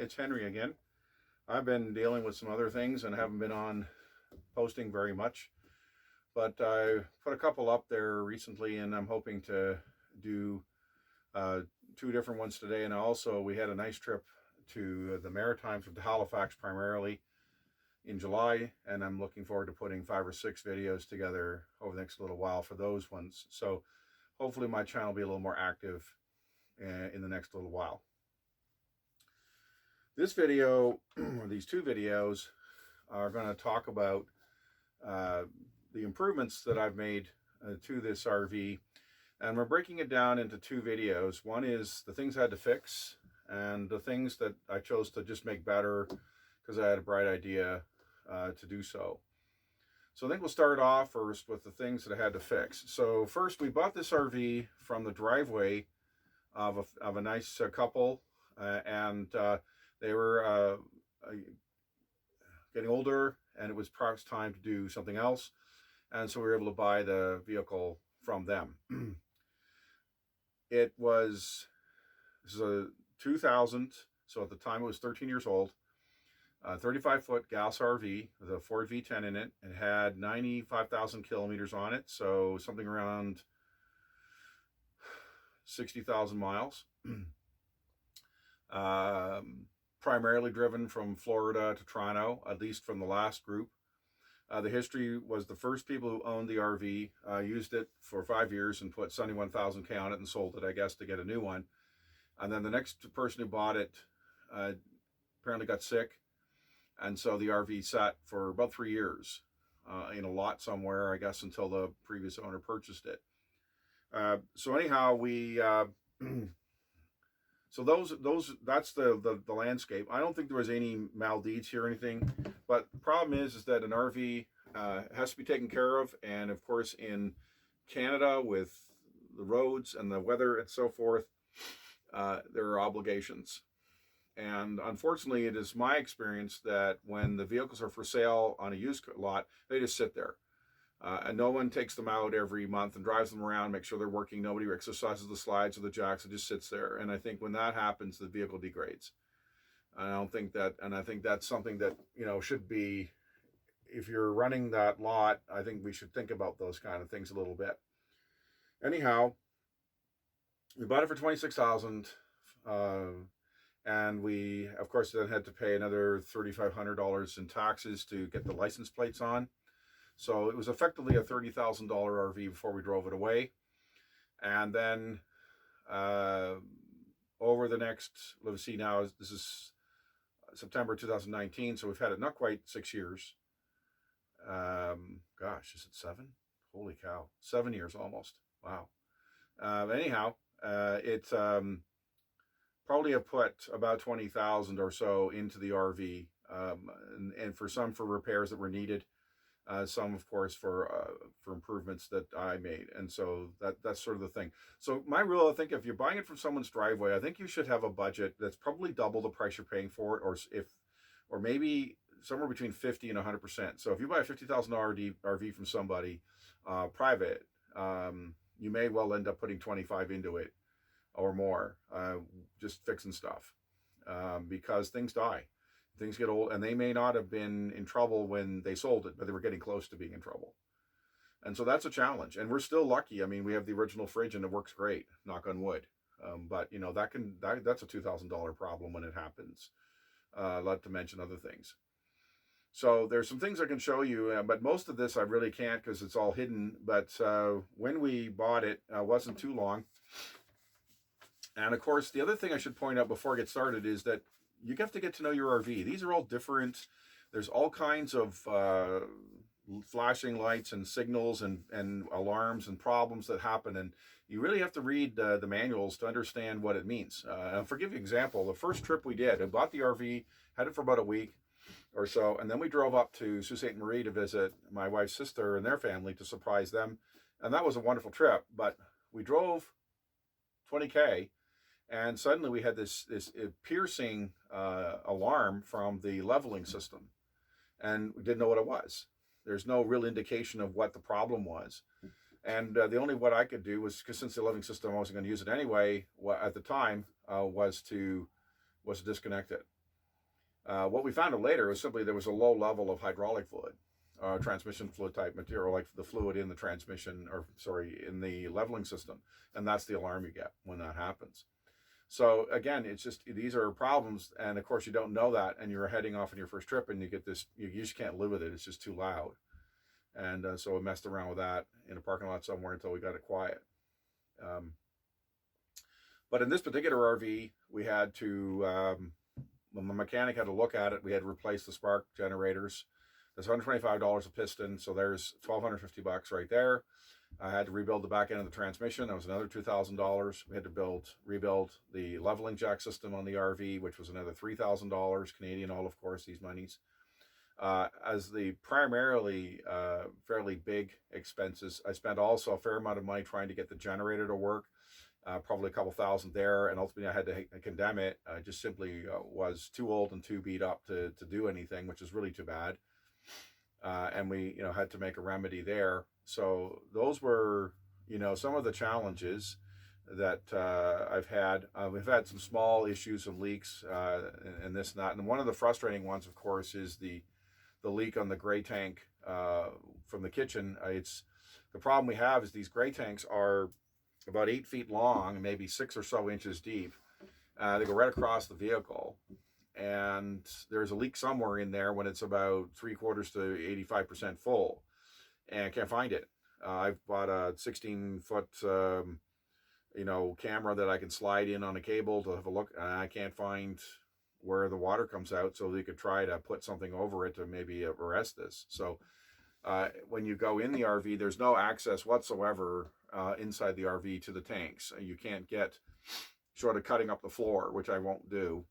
It's Henry again. I've been dealing with some other things and haven't been on posting very much, but I put a couple up there recently, and I'm hoping to do uh, two different ones today. And also, we had a nice trip to the Maritimes, to Halifax primarily, in July, and I'm looking forward to putting 5 or 6 videos together over the next little while for those ones. So hopefully my channel will be a little more active in the next little while. This video, or these two videos, are going to talk about the improvements that I've made to this RV, and we're breaking it down into two videos. One is the things I had to fix, and the things that I chose to just make better because I had a bright idea to do so. So I think we'll start off first with the things that I had to fix. So first, we bought this RV from the driveway of a nice couple, and they were getting older, and it was perhaps time to do something else, and so we were able to buy the vehicle from them. This is a 2000, so at the time it was 13 years old, 35-foot gas RV with a Ford V10 in it. It had 95,000 kilometers on it, so something around 60,000 miles. Primarily driven from Florida to Toronto, at least from the last group. The history was the first people who owned the RV used it for 5 years and put 71,000 K on it and sold it, I guess, to get a new one. And then the next person who bought it apparently got sick, and so the RV sat for about 3 years in a lot somewhere, I guess, until the previous owner purchased it. So anyhow, we so that's the landscape. I don't think there was any maldeeds here or anything, but the problem is that an RV has to be taken care of, and of course in Canada, with the roads and the weather and so forth, there are obligations. And unfortunately, it is my experience that when the vehicles are for sale on a used lot, they just sit there. And no one takes them out every month and drives them around, make sure they're working. Nobody exercises the slides or the jacks. It just sits there. And I think when that happens, the vehicle degrades. I think that's something that, should be, if you're running that lot, I think we should think about those kind of things a little bit. Anyhow, we bought it for $26,000. And we, of course, then had to pay another $3,500 in taxes to get the license plates on. So it was effectively a $30,000 RV before we drove it away. And then over the next, let's see now, this is September 2019, so we've had it not quite 6 years. Gosh, is it 7? Holy cow, 7 years almost. Wow. Anyhow, it's probably have put about 20,000 or so into the RV, and for repairs that were needed. Some, of course, for improvements that I made, and so that's sort of the thing. So my rule, I think, if you're buying it from someone's driveway, I think you should have a budget that's probably double the price you're paying for it, or maybe somewhere between 50 and 100%. So if you buy a $50,000 RV from somebody private, you may well end up putting 25 into it or more, just fixing stuff, because things die. Things get old, and they may not have been in trouble when they sold it, but they were getting close to being in trouble. And so that's a challenge. And we're still lucky. I mean, we have the original fridge and it works great, knock on wood. But that's a $2,000 problem when it happens, not to mention other things. So there's some things I can show you, but most of this I really can't because it's all hidden. But when we bought it, wasn't too long. And of course, the other thing I should point out before I get started is that you have to get to know your RV. These are all different. There's all kinds of flashing lights and signals and alarms and problems that happen. And you really have to read the manuals to understand what it means. And for give you an example, the first trip we did, I bought the RV, had it for about a week or so, and then we drove up to Sault Ste. Marie to visit my wife's sister and their family to surprise them. And that was a wonderful trip. But we drove 20K, and suddenly we had this piercing alarm from the leveling system, and we didn't know what it was. There's no real indication of what the problem was. And the only what I could do was, because since the leveling system I wasn't going to use it anyway, at the time, was to disconnect it. What we found out later was simply there was a low level of hydraulic fluid, transmission fluid type material, like the fluid in the transmission, or sorry, in the leveling system, and that's the alarm you get when that happens. So again, it's just these are problems, and of course you don't know that, and you're heading off on your first trip, and you get this, you just can't live with it. It's just too loud, and so we messed around with that in a parking lot somewhere until we got it quiet. Um, but in this particular RV, we had to when the mechanic had to look at it, we had to replace the spark generators. That's $125 a piston, so there's $1,250 right there. I had to rebuild the back end of the transmission. That was another $2,000. We had to rebuild the leveling jack system on the RV, which was another $3,000 Canadian, all of course, these monies. As the primarily fairly big expenses, I spent also a fair amount of money trying to get the generator to work. Probably a couple thousand there, and ultimately I had to condemn it. I just simply was too old and too beat up to do anything, which is really too bad. And we had to make a remedy there. So those were some of the challenges that I've had. We've had some small issues of leaks and this and that, and one of the frustrating ones, of course, is the leak on the gray tank from the kitchen. It's the problem we have is these gray tanks are about 8 feet long, maybe 6 or so inches deep. They go right across the vehicle, and there's a leak somewhere in there when it's about 3/4 to 85% full, and I can't find it. I've bought a 16-foot camera that I can slide in on a cable to have a look, and I can't find where the water comes out, so they could try to put something over it to maybe arrest this. So when you go in the RV, there's no access whatsoever inside the RV to the tanks. You can't get, short of cutting up the floor, which I won't do.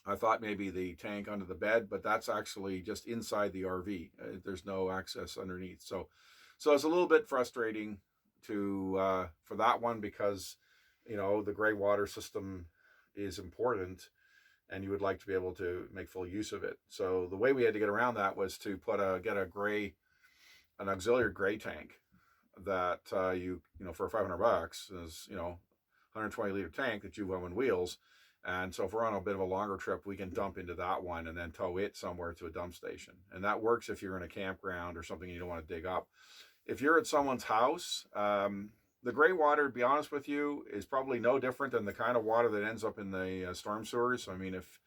I thought maybe the tank under the bed, but that's actually just inside the RV. There's no access underneath. So it's a little bit frustrating for that one, because the gray water system is important, and you would like to be able to make full use of it. So the way we had to get around that was to get an auxiliary gray tank that for $500 is 120 liter tank that you own wheels. And so if we're on a bit of a longer trip, we can dump into that one and then tow it somewhere to a dump station. And that works if you're in a campground or something you don't want to dig up. If you're at someone's house, the gray water, to be honest with you, is probably no different than the kind of water that ends up in the storm sewers. I mean, if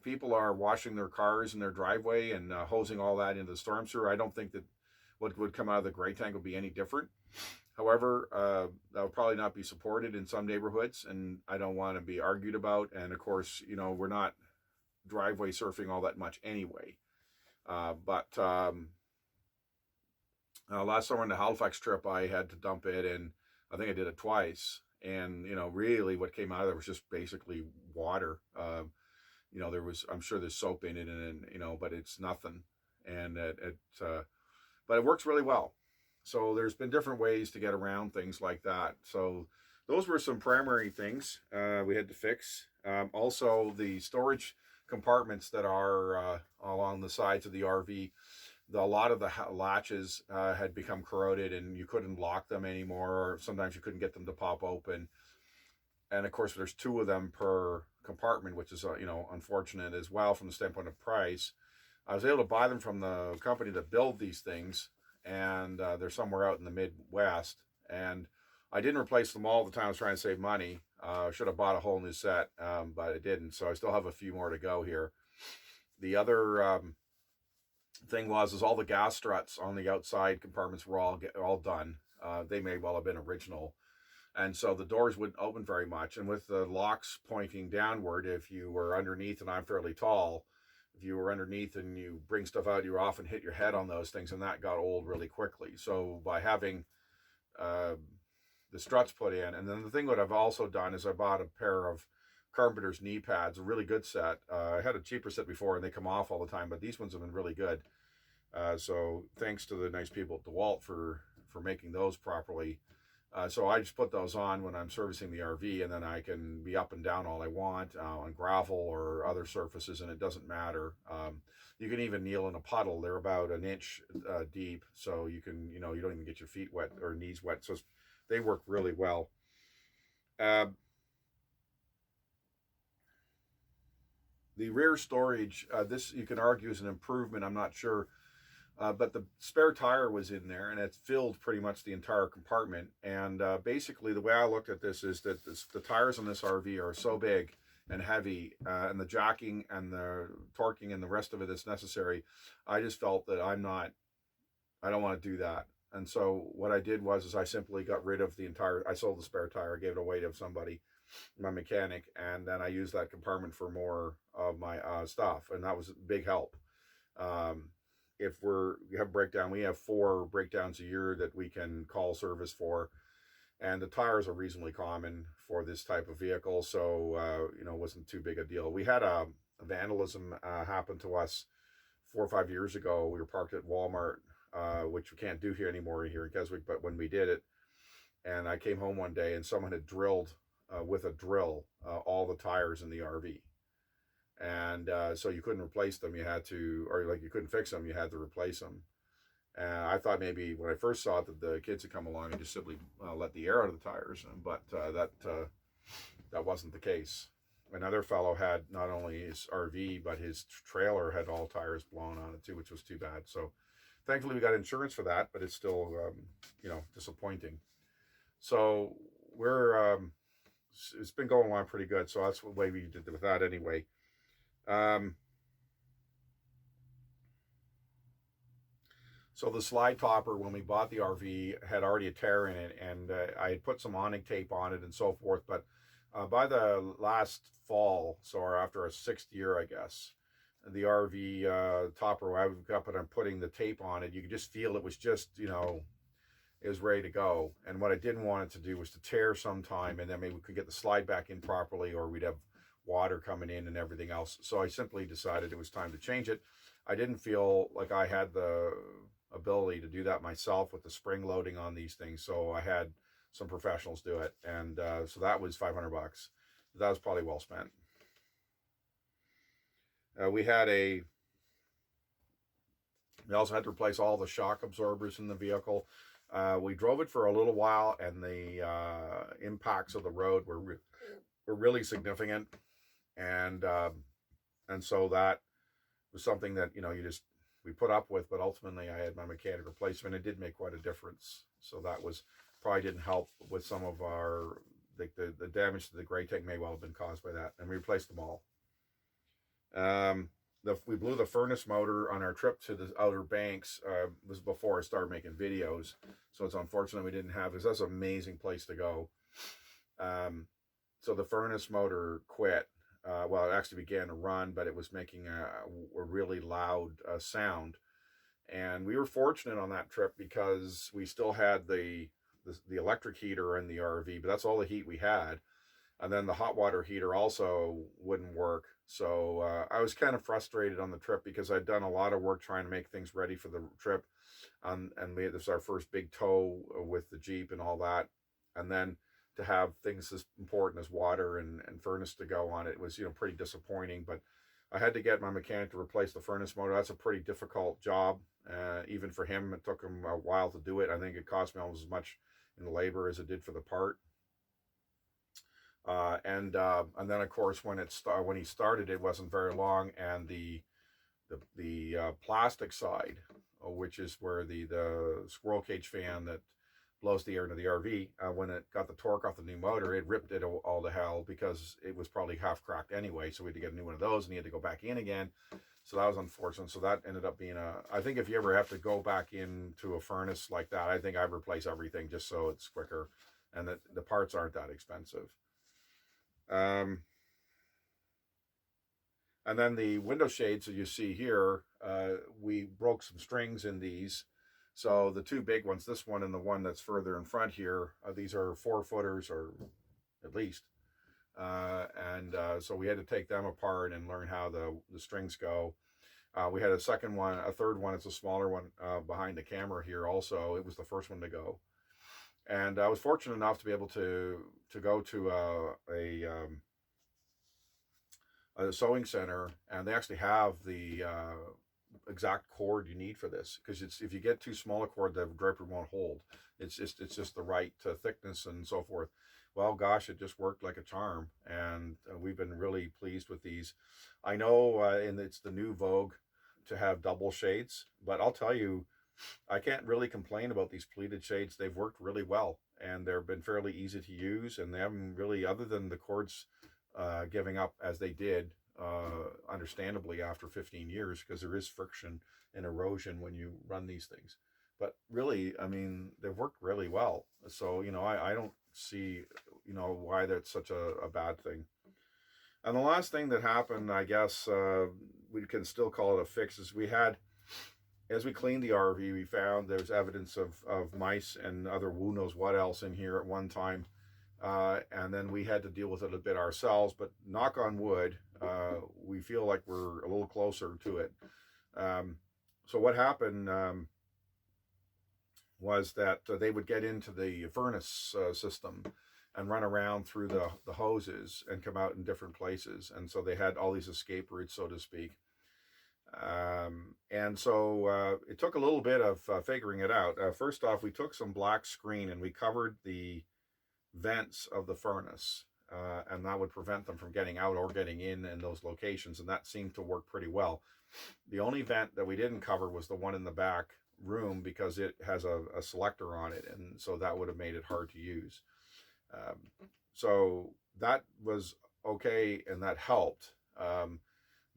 people are washing their cars in their driveway and hosing all that into the storm sewer, I don't think that what would come out of the gray tank would be any different. However, that would probably not be supported in some neighborhoods, and I don't want to be argued about. And of course, we're not driveway surfing all that much anyway. But last summer on the Halifax trip, I had to dump it, and I think I did it twice. And really, what came out of there was just basically water. I'm sure there's soap in it, and but it's nothing. And but it works really well. So there's been different ways to get around things like that. So those were some primary things we had to fix. Also, the storage compartments that are along the sides of the RV, a lot of the latches had become corroded, and you couldn't lock them anymore. Or sometimes you couldn't get them to pop open. And of course, there's 2 of them per compartment, which is unfortunate as well from the standpoint of price. I was able to buy them from the company that build these things, and they're somewhere out in the Midwest. And I didn't replace them all the time. I was trying to save money. Should have bought a whole new set, but I didn't. So I still have a few more to go here. The other thing is all the gas struts on the outside compartments were all done. They may well have been original. And so the doors wouldn't open very much. And with the locks pointing downward, if you were underneath, and I'm fairly tall, if you were underneath and you bring stuff out, you often hit your head on those things, and that got old really quickly. So by having the struts put in, and then the thing that I've also done is I bought a pair of Carpenter's knee pads, a really good set. I had a cheaper set before, and they come off all the time, but these ones have been really good. So thanks to the nice people at DeWalt for making those properly. So I just put those on when I'm servicing the RV, and then I can be up and down all I want on gravel or other surfaces, and it doesn't matter. You can even kneel in a puddle. They're about an inch deep, so you can, you don't even get your feet wet or knees wet. So they work really well. The rear storage, this you can argue is an improvement. I'm not sure. But the spare tire was in there, and it filled pretty much the entire compartment. And basically, the way I looked at this is that the tires on this RV are so big and heavy, and the jacking and the torquing and the rest of it is necessary. I just felt that I don't want to do that. And so what I did was I simply got rid of the entire. I sold the spare tire, gave it away to somebody, my mechanic, and then I used that compartment for more of my stuff, and that was a big help. Um, if we have breakdown, we have 4 breakdowns a year that we can call service for, and the tires are reasonably common for this type of vehicle, so it wasn't too big a deal. We had a vandalism happen to us 4 or 5 years ago. We were parked at Walmart, which we can't do here anymore here in Keswick, but when we did it, and I came home one day and someone had drilled with a drill all the tires in the RV, and so you couldn't replace them. You had to, or like you couldn't fix them. You had to replace them. And I thought maybe when I first saw it that the kids had come along and just simply let the air out of the tires, but that wasn't the case. Another fellow had not only his RV but his trailer had all tires blown on it too, which was too bad. So thankfully we got insurance for that, but it's still disappointing. So it's been going along pretty good. So that's the way we did with that anyway. So the slide topper, when we bought the RV, had already a tear in it, and I had put some awning tape on it and so forth. But by the last fall, so after a 6th year, I guess, the RV topper, I got up and I'm putting the tape on it. You could just feel it was just, it was ready to go. And what I didn't want it to do was to tear sometime, and then maybe we could get the slide back in properly, or we'd have water coming in and everything else. So I simply decided it was time to change it. I didn't feel like I had the ability to do that myself with the spring loading on these things, so I had some professionals do it, and so that was $500. That was probably well spent. We also had to replace all the shock absorbers in the vehicle. We drove it for a little while, and the impacts of the road were really significant, and so that was something that we put up with, but ultimately I had my mechanic replacement. It did make quite a difference. So that was probably didn't help with some of our the damage to the gray tank may well have been caused by that, and we replaced them all. We blew the furnace motor on our trip to the Outer Banks. This was before I started making videos, so it's unfortunate we didn't have this. That's an amazing place to go. So the furnace motor quit. Well, it actually began to run, but it was making a really loud sound. And we were fortunate on that trip because we still had the electric heater in the RV, but that's all the heat we had. And then the hot water heater also wouldn't work. So I was kind of frustrated on the trip because I'd done a lot of work trying to make things ready for the trip. And this was our first big tow with the Jeep and all that. And then to have things as important as water and furnace to go on it was pretty disappointing. But I had to get my mechanic to replace the furnace motor. That's a pretty difficult job. Even for him, it took him a while to do it. I think it cost me almost as much in labor as it did for the part. And then of course when he started, it wasn't very long, and the plastic side, which is where the squirrel cage fan that blows the air into the RV, when it got the torque off the new motor, it ripped it all to hell because it was probably half cracked anyway. So we had to get a new one of those, and he had to go back in again. So that was unfortunate. So that ended up being I think if you ever have to go back into a furnace like that, I think I'd replace everything just so it's quicker, and that the parts aren't that expensive. And then the window shades that you see here, we broke some strings in these. So the 2 big ones, this one and the one that's further in front here, these are 4-footers, or at least. So we had to take them apart and learn how the strings go. We had a third one, it's a smaller one behind the camera here also. It was the first one to go. And I was fortunate enough to be able to go to a sewing center, and they actually have the exact cord you need for this, because it's if you get too small a cord, the draper won't hold. It's just the right thickness and so forth. Well, gosh, it just worked like a charm, and we've been really pleased with these. I know, and it's the new vogue to have double shades, but I'll tell you, I can't really complain about these pleated shades. They've worked really well, and they've been fairly easy to use, and they haven't really, other than the cords giving up as they did, understandably after 15 years, because there is friction and erosion when you run these things. But really, I mean, they've worked really well. So, I don't see, why that's such a bad thing. And the last thing that happened, I guess, we can still call it a fix, is as we cleaned the RV, we found there's evidence of mice and other who knows what else in here at one time. And then we had to deal with it a bit ourselves, but knock on wood, we feel like we're a little closer to it. So what happened was that they would get into the furnace system and run around through the hoses and come out in different places. And so they had all these escape routes, so to speak. And so it took a little bit of figuring it out. First off, we took some black screen and we covered the vents of the furnace, and that would prevent them from getting out or getting in those locations, and that seemed to work pretty well. The only vent that we didn't cover was the one in the back room, because it has a selector on it, and so that would have made it hard to use. So that was okay, and that helped.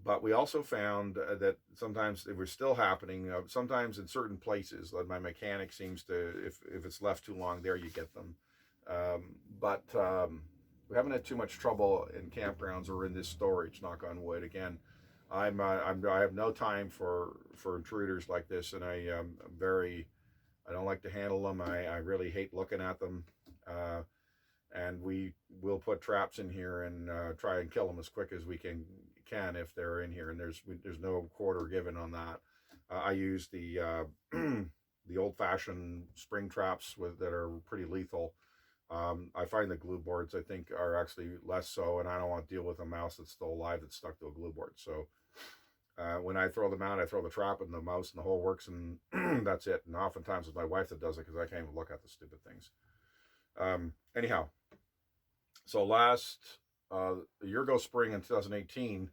But we also found that sometimes it was still happening. Sometimes in certain places, like my mechanic seems to, if it's left too long there, you get them. But we haven't had too much trouble in campgrounds or in this storage. Knock on wood. Again, I have no time for intruders like this, and I don't like to handle them. I really hate looking at them. And we will put traps in here and try and kill them as quick as we can if they're in here. And there's no quarter given on that. I use the the old-fashioned spring traps that are pretty lethal. I find the glue boards, I think, are actually less so, and I don't want to deal with a mouse that's still alive that's stuck to a glue board. So when I throw them out, I throw the trap and the mouse and the whole works, and that's it. And oftentimes it's my wife that does it, because I can't even look at the stupid things. Anyhow, so last a year ago spring in 2018,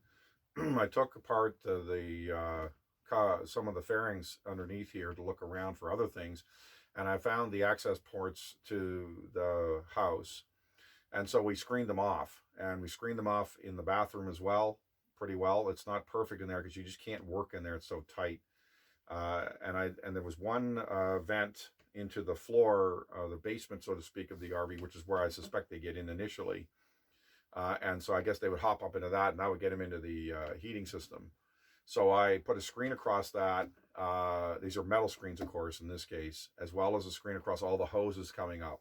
I took apart some of the fairings underneath here to look around for other things, and I found the access ports to the house, and so we screened them off, and we screened them off in the bathroom as well, pretty well. It's not perfect in there because you just can't work in there, it's so tight. And there was one vent into the floor, the basement, so to speak, of the RV, which is where I suspect they get in initially. And so I guess they would hop up into that, and that would get them into the heating system. So I put a screen across that. These are metal screens, of course, in this case, as well as a screen across all the hoses coming up,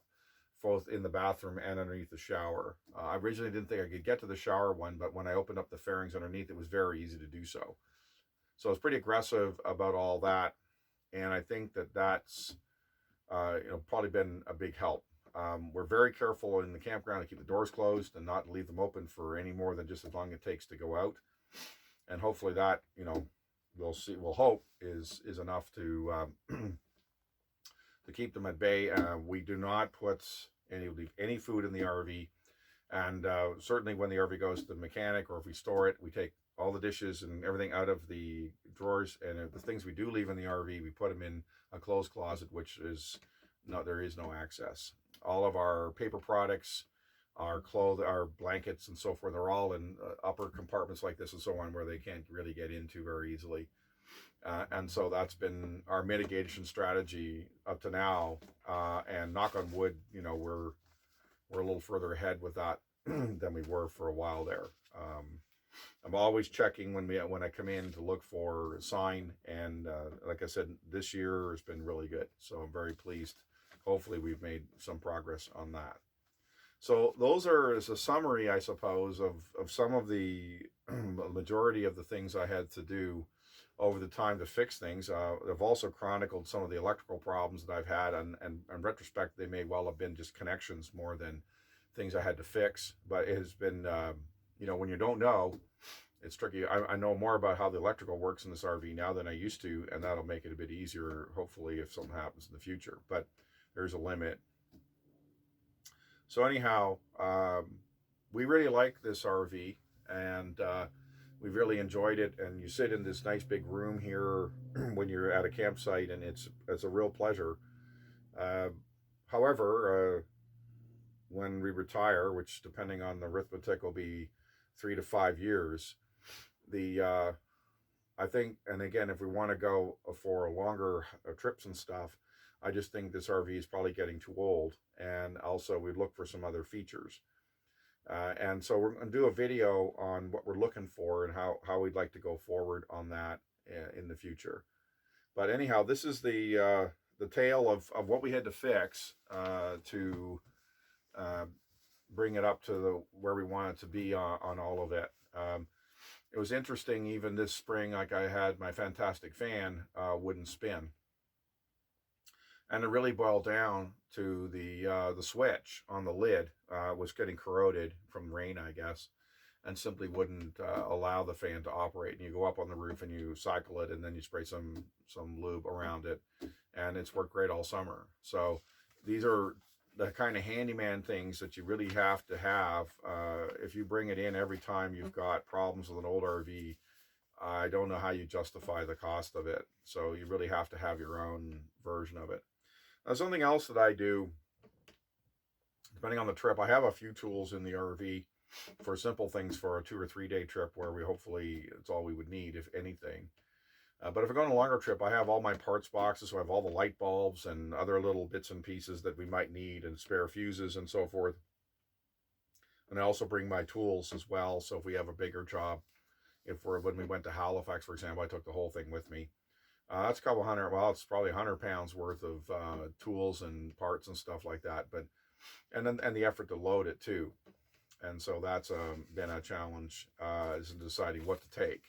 both in the bathroom and underneath the shower. I originally didn't think I could get to the shower one, but when I opened up the fairings underneath, it was very easy to do so. So I was pretty aggressive about all that, and I think that's probably been a big help. We're very careful in the campground to keep the doors closed and not leave them open for any more than just as long as it takes to go out. And hopefully that, we'll hope is enough to to keep them at bay. We do not put any food in the RV, and certainly when the RV goes to the mechanic, or if we store it, we take all the dishes and everything out of the drawers, and the things we do leave in the RV, we put them in a closed closet, which is there is no access. All of our paper products, our clothes, our blankets, and so forth are all in upper compartments like this and so on, where they can't really get into very easily. And so that's been our mitigation strategy up to now. And knock on wood, we're a little further ahead with that than we were for a while there. I'm always checking when I come in to look for a sign, and like I said, this year has been really good. So I'm very pleased. Hopefully we've made some progress on that. So those are as a summary, I suppose, of some of the majority of the things I had to do over the time to fix things. I've also chronicled some of the electrical problems that I've had, and in retrospect, they may well have been just connections more than things I had to fix. But it has been, when you don't know, it's tricky. I know more about how the electrical works in this RV now than I used to, and that'll make it a bit easier, hopefully, if something happens in the future. But there's a limit. So anyhow, we really like this RV, and we've really enjoyed it. And you sit in this nice big room here when you're at a campsite, and it's a real pleasure. Uh, However, when we retire, which depending on the arithmetic will be 3 to 5 years, the I think, and again, if we want to go for longer trips and stuff, I just think this RV is probably getting too old, and also we'd look for some other features. And so we're going to do a video on what we're looking for and how we'd like to go forward on that in the future. But anyhow, this is the tale of what we had to fix to bring it up to where we want it to be on all of it. It was interesting, even this spring, like I had my fantastic fan wouldn't spin. And it really boiled down to the switch on the lid was getting corroded from rain, I guess, and simply wouldn't allow the fan to operate. And you go up on the roof and you cycle it, and then you spray some lube around it, and it's worked great all summer. So these are the kind of handyman things that you really have to have. If you bring it in every time you've got problems with an old RV, I don't know how you justify the cost of it. So you really have to have your own version of it. Now, something else that I do, depending on the trip, I have a few tools in the RV for simple things for a 2 or 3 day trip where we hopefully it's all we would need, if anything. But if I go on a longer trip, I have all my parts boxes, so I have all the light bulbs and other little bits and pieces that we might need, and spare fuses and so forth. And I also bring my tools as well, so if we have a bigger job, when we went to Halifax, for example, I took the whole thing with me. That's a couple hundred, well, it's probably 100 pounds worth of tools and parts and stuff like that. But and the effort to load it too. And so that's been a challenge, is in deciding what to take.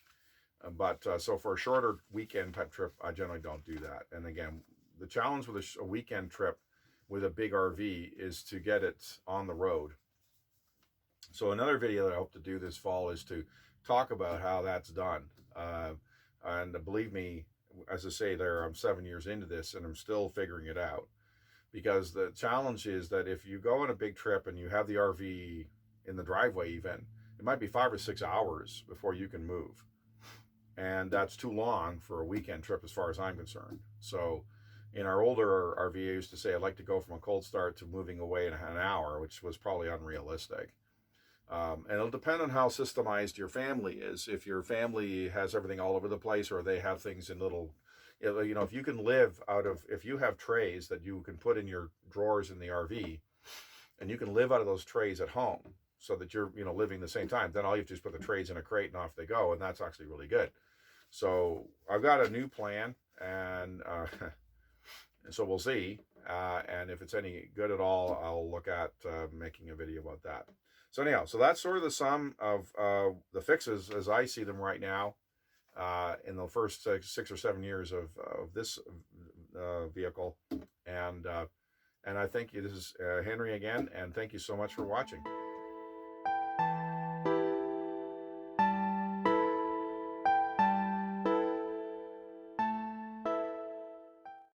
But so for a shorter weekend type trip, I generally don't do that. And again, the challenge with a weekend trip with a big RV is to get it on the road. So another video that I hope to do this fall is to talk about how that's done. And believe me, as I say there, I'm 7 years into this and I'm still figuring it out. Because the challenge is that if you go on a big trip and you have the RV in the driveway even, it might be 5 or 6 hours before you can move. And that's too long for a weekend trip as far as I'm concerned. So in our older RV, I used to say I'd like to go from a cold start to moving away in an hour, which was probably unrealistic. And it'll depend on how systemized your family is. If your family has everything all over the place, or they have things in little, if you can live if you have trays that you can put in your drawers in the RV, and you can live out of those trays at home so that you're, living the same time, then all you have to do is put the trays in a crate and off they go. And that's actually really good. So I've got a new plan, and so we'll see. And if it's any good at all, I'll look at making a video about that. So anyhow, so that's sort of the sum of the fixes as I see them right now in the first 6 or 7 years of this vehicle. And I thank you. This is Henry again, and thank you so much for watching.